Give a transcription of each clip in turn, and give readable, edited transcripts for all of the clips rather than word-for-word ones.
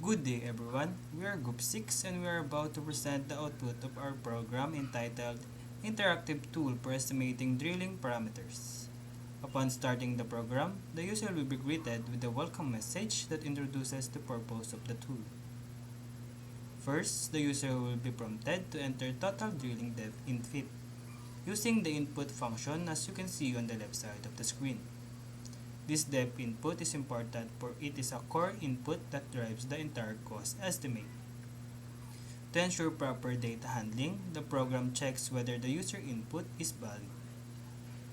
Good day everyone, we are Group 6 and we are about to present the output of our program entitled Interactive Tool for Estimating Drilling Parameters. Upon starting the program, the user will be greeted with a welcome message that introduces the purpose of the tool. First, the user will be prompted to enter total drilling depth in feet, using the input function as you can see on the left side of the screen. This depth input is important for it is a core input that drives the entire cost estimate. To ensure proper data handling, the program checks whether the user input is valid.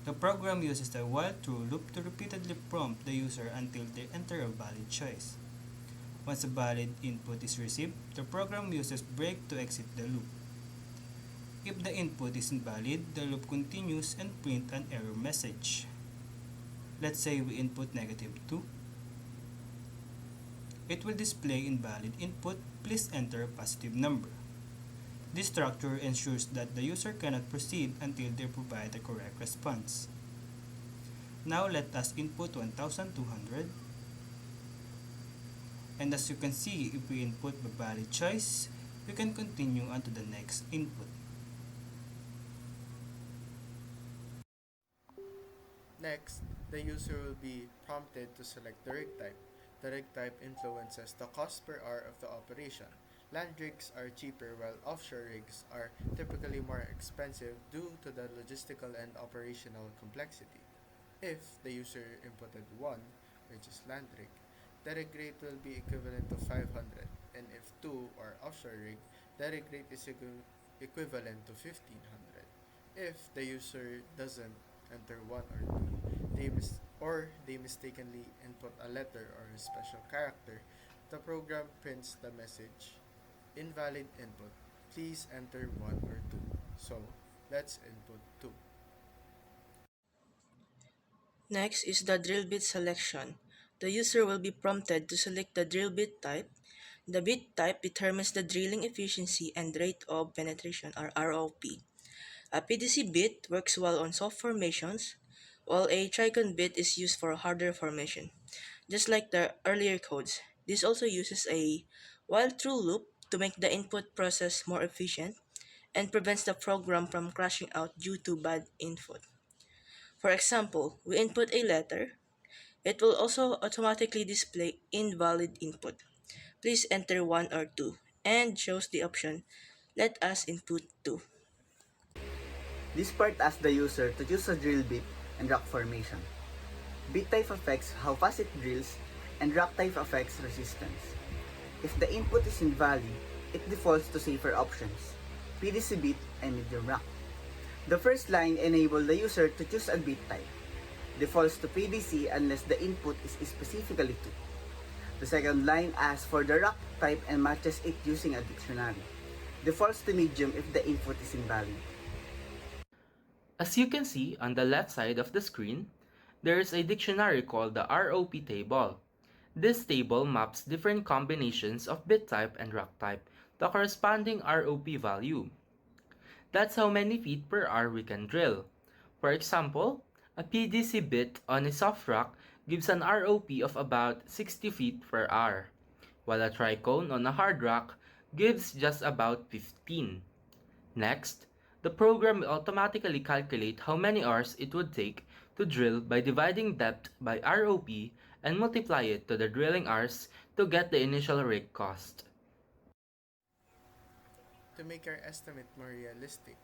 The program uses a while true loop to repeatedly prompt the user until they enter a valid choice. Once a valid input is received, the program uses break to exit the loop. If the input is invalid, the loop continues and print an error message. Let's say we input -2. It will display invalid input, please enter a positive number. This structure ensures that the user cannot proceed until they provide the correct response. Now let us input 1200. And as you can see, if we input the valid choice, we can continue on to the next input. Next, the user will be prompted to select the rig type. The rig type influences the cost per hour of the operation. Land rigs are cheaper while offshore rigs are typically more expensive due to the logistical and operational complexity. If the user inputted 1, which is land rig, the rig rate will be equivalent to 500, and if 2 or offshore rig, the rig rate is equivalent to 1500. If the user doesn't enter 1 or 2, they mistakenly input a letter or a special character, the program prints the message, invalid input, please enter 1 or 2. So, let's input 2. Next is the drill bit selection. The user will be prompted to select the drill bit type. The bit type determines the drilling efficiency and rate of penetration or ROP. A PDC bit works well on soft formations, while a trigon bit is used for harder formation. Just like the earlier codes, this also uses a while true loop to make the input process more efficient and prevents the program from crashing out due to bad input. For example, we input a letter. It will also automatically display invalid input. Please enter 1 or 2 and shows the option let us input 2. This part asks the user to choose a drill bit and rock formation. Bit type affects how fast it drills, and rock type affects resistance. If the input is invalid, it defaults to safer options, PDC bit and medium rock. The first line enables the user to choose a bit type, defaults to PDC unless the input is specifically 2. The second line asks for the rock type and matches it using a dictionary, defaults to medium if the input is invalid. As you can see on the left side of the screen, there is a dictionary called the ROP table. This table maps different combinations of bit type and rock type to corresponding ROP value. That's how many feet per hour we can drill. For example, a PDC bit on a soft rock gives an ROP of about 60 feet per hour, while a tricone on a hard rock gives just about 15. Next, the program will automatically calculate how many hours it would take to drill by dividing depth by ROP and multiply it to the drilling hours to get the initial rig cost. To make our estimate more realistic,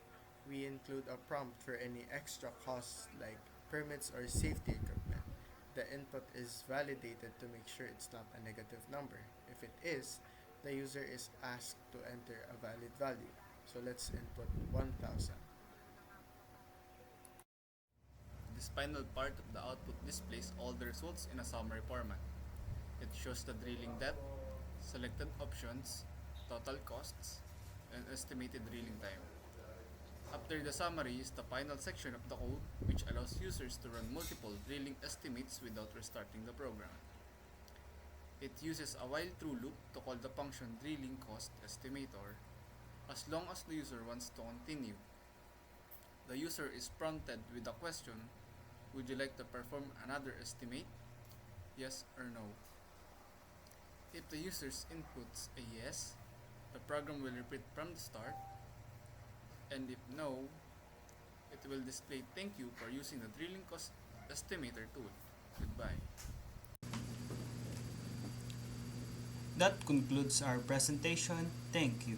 we include a prompt for any extra costs like permits or safety equipment. The input is validated to make sure it's not a negative number. If it is, the user is asked to enter a valid value. So let's input 1000. This final part of the output displays all the results in a summary format. It shows the drilling depth, selected options, total costs, and estimated drilling time. After the summary is the final section of the code, which allows users to run multiple drilling estimates without restarting the program. It uses a while true loop to call the function drilling cost estimator as long as the user wants to continue. The user is prompted with a question, would you like to perform another estimate? Yes or no. If the user's inputs a yes, the program will repeat from the start, and if no, it will display thank you for using the drilling cost estimator tool. Goodbye. That concludes our presentation. Thank you.